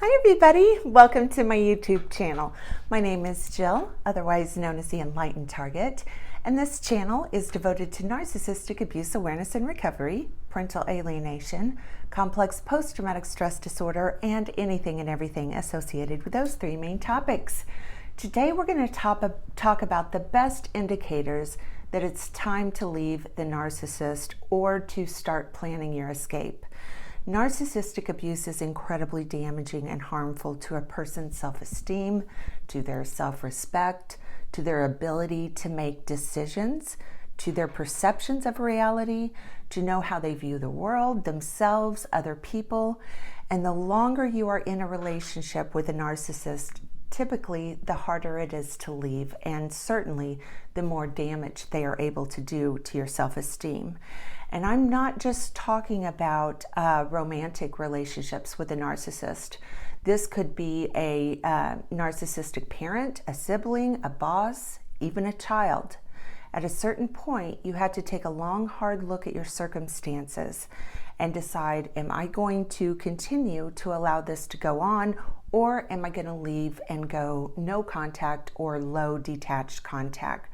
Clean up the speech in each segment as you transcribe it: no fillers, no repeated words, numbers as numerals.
Hi everybody, welcome to my YouTube channel. My name is Jill, otherwise known as the Enlightened Target, and this channel is devoted to narcissistic abuse awareness and recovery, parental alienation, complex post-traumatic stress disorder, and anything and everything associated with those three main topics. Today we're going to talk about the best indicators that it's time to leave the narcissist or to start planning your escape. Narcissistic abuse is incredibly damaging and harmful to a person's self-esteem, to their self-respect, to their ability to make decisions, to their perceptions of reality, to know how they view the world, themselves, other people. And the longer you are in a relationship with a narcissist, typically the harder it is to leave, and certainly the more damage they are able to do to your self-esteem. And I'm not just talking about romantic relationships with a narcissist. This could be a narcissistic parent, a sibling, a boss, even a child. At a certain point, you have to take a long, hard look at your circumstances and decide, am I going to continue to allow this to go on, or am I going to leave and go no contact or low detached contact?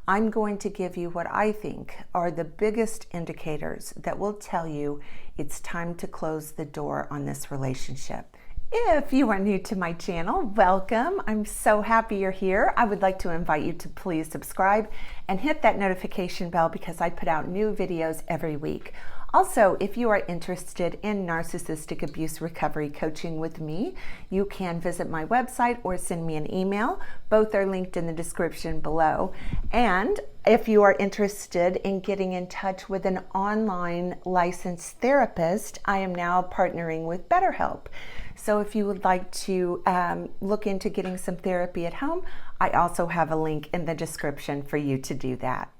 I'm going to give you what I think are the biggest indicators that will tell you it's time to close the door on this relationship. If you are new to my channel, welcome. I'm so happy you're here. I would like to invite you to please subscribe and hit that notification bell because I put out new videos every week. Also, if you are interested in narcissistic abuse recovery coaching with me, you can visit my website or send me an email. Both are linked in the description below. And if you are interested in getting in touch with an online licensed therapist, I am now partnering with BetterHelp. So if you would like to look into getting some therapy at home, I also have a link in the description for you to do that.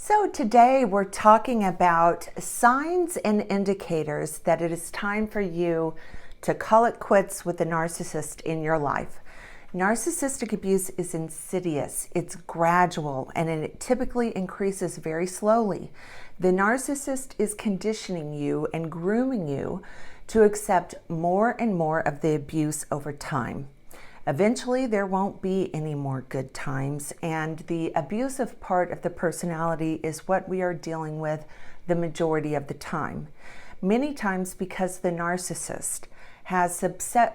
So today we're talking about signs and indicators that it is time for you to call it quits with the narcissist in your life. Narcissistic abuse is insidious, it's gradual, and it typically increases very slowly. The narcissist is conditioning you and grooming you to accept more and more of the abuse over time. Eventually, there won't be any more good times, and the abusive part of the personality is what we are dealing with the majority of the time. Many times because the narcissist has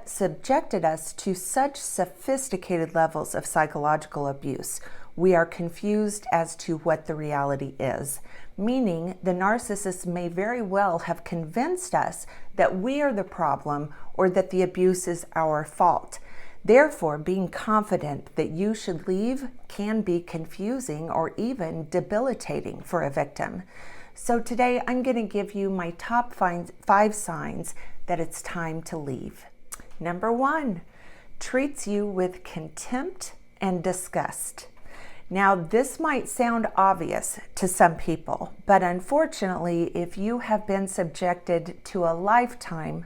subjected us to such sophisticated levels of psychological abuse, we are confused as to what the reality is, meaning the narcissist may very well have convinced us that we are the problem or that the abuse is our fault. Therefore, being confident that you should leave can be confusing or even debilitating for a victim. So today I'm going to give you my top 5 signs that it's time to leave. Number 1, treats you with contempt and disgust. Now, this might sound obvious to some people, but unfortunately, if you have been subjected to a lifetime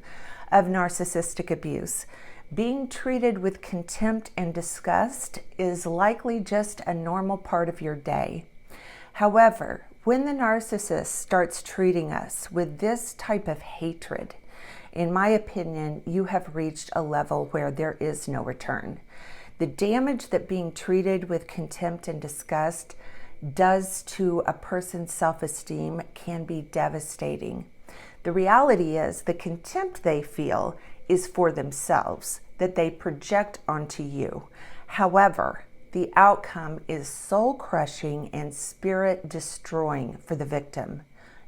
of narcissistic abuse, being treated with contempt and disgust is likely just a normal part of your day. However, when the narcissist starts treating us with this type of hatred, in my opinion, you have reached a level where there is no return. The damage that being treated with contempt and disgust does to a person's self-esteem can be devastating. The reality is the contempt they feel is for themselves, that they project onto you. However, the outcome is soul-crushing and spirit-destroying for the victim.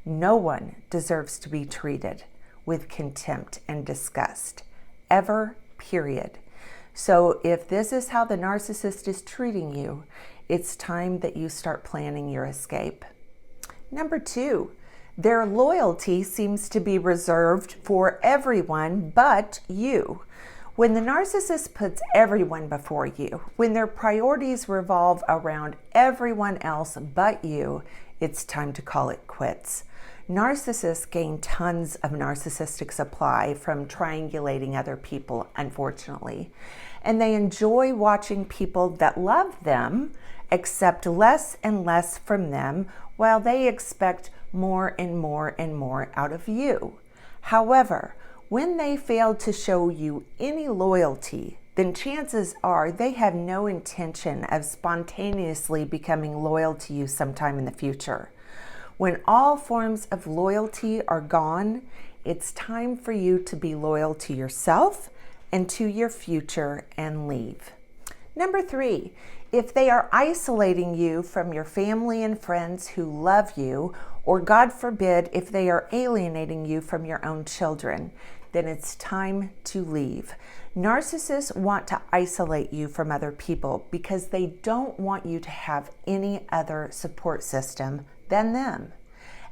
No one deserves to be treated with contempt and disgust, ever, period. So if this is how the narcissist is treating you, it's time that you start planning your escape. Number 2, their loyalty seems to be reserved for everyone but you. When the narcissist puts everyone before you, when their priorities revolve around everyone else but you, it's time to call it quits. Narcissists gain tons of narcissistic supply from triangulating other people, unfortunately. And they enjoy watching people that love them accept less and less from them while they expect more and more and more out of you. However, When they fail to show you any loyalty, then chances are they have no intention of spontaneously becoming loyal to you sometime in the future. When all forms of loyalty are gone, it's time for you to be loyal to yourself and to your future and leave. Number 3, if they are isolating you from your family and friends who love you, or God forbid, if they are alienating you from your own children, then it's time to leave. Narcissists want to isolate you from other people because they don't want you to have any other support system than them.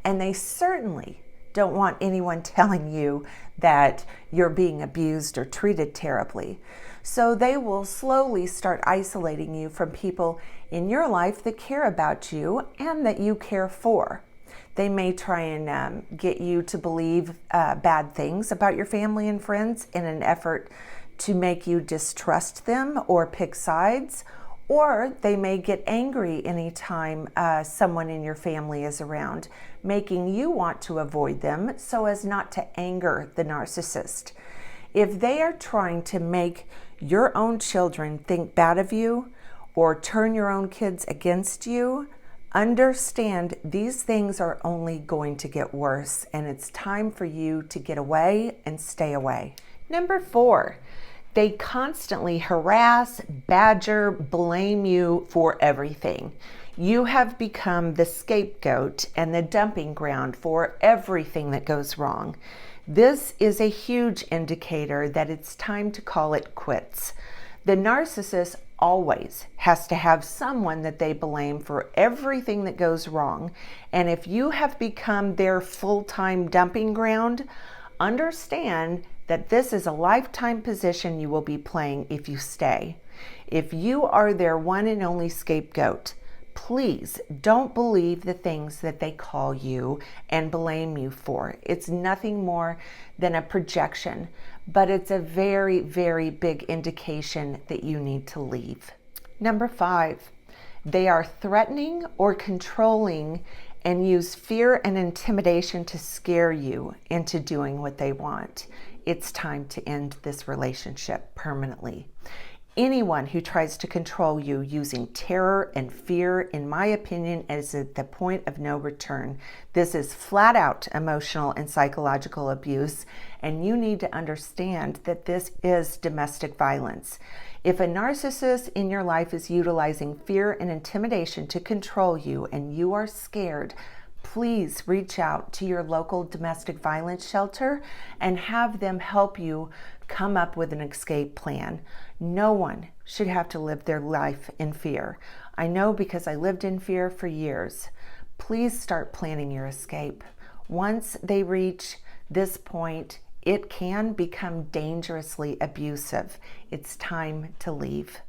And they certainly don't want anyone telling you that you're being abused or treated terribly. So they will slowly start isolating you from people in your life that care about you and that you care for. They may try and get you to believe bad things about your family and friends in an effort to make you distrust them or pick sides, or they may get angry anytime someone in your family is around, making you want to avoid them so as not to anger the narcissist. If they are trying to make your own children think bad of you or turn your own kids against you, understand these things are only going to get worse, and it's time for you to get away and stay away. Number 4, they constantly harass, badger, blame you for everything. You have become the scapegoat and the dumping ground for everything that goes wrong. This is a huge indicator that it's time to call it quits. The narcissist always has to have someone that they blame for everything that goes wrong. And if you have become their full-time dumping ground, understand that this is a lifetime position you will be playing if you stay. If you are their one and only scapegoat, please don't believe the things that they call you and blame you for. It's nothing more than a projection, but it's a very, very big indication that you need to leave. Number 5, they are threatening or controlling and use fear and intimidation to scare you into doing what they want. It's time to end this relationship permanently. Anyone who tries to control you using terror and fear, in my opinion, is at the point of no return. This is flat out emotional and psychological abuse, and you need to understand that this is domestic violence. If a narcissist in your life is utilizing fear and intimidation to control you and you are scared, please reach out to your local domestic violence shelter and have them help you come up with an escape plan. No one should have to live their life in fear. I know because I lived in fear for years. Please start planning your escape. Once they reach this point, it can become dangerously abusive. It's time to leave.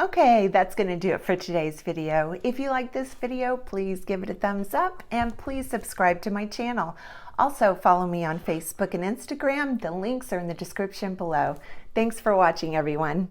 Okay, that's going to do it for today's video. If you like this video, please give it a thumbs up and please subscribe to my channel. Also, follow me on Facebook and Instagram. The links are in the description below. Thanks for watching, everyone.